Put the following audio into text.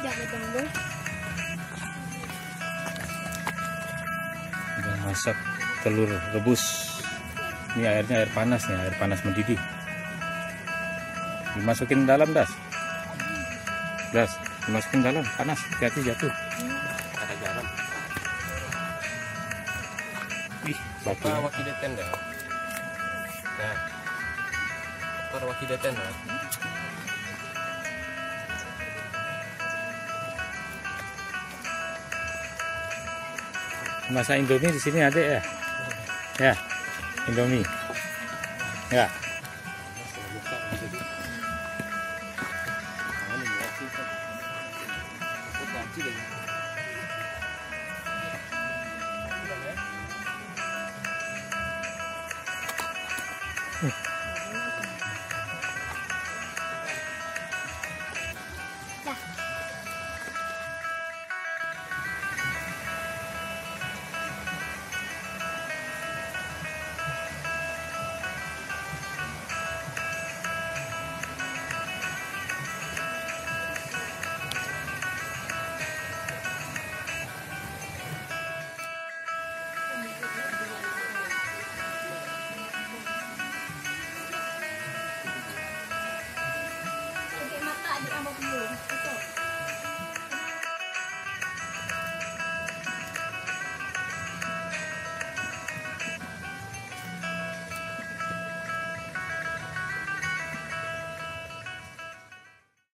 Jangan dong, Boy. Udah masak telur rebus. Ini airnya air panas nih, air panas mendidih. Dimasukin dalam, Das. Dimasukin dalam, panas, hati-hati jatuh. Ada garam. Ih, batu. Apa wakil tenda? Nah, apa wakil tenda? Masak Indomie di sini ada ya? Ya, Indomie. Ya.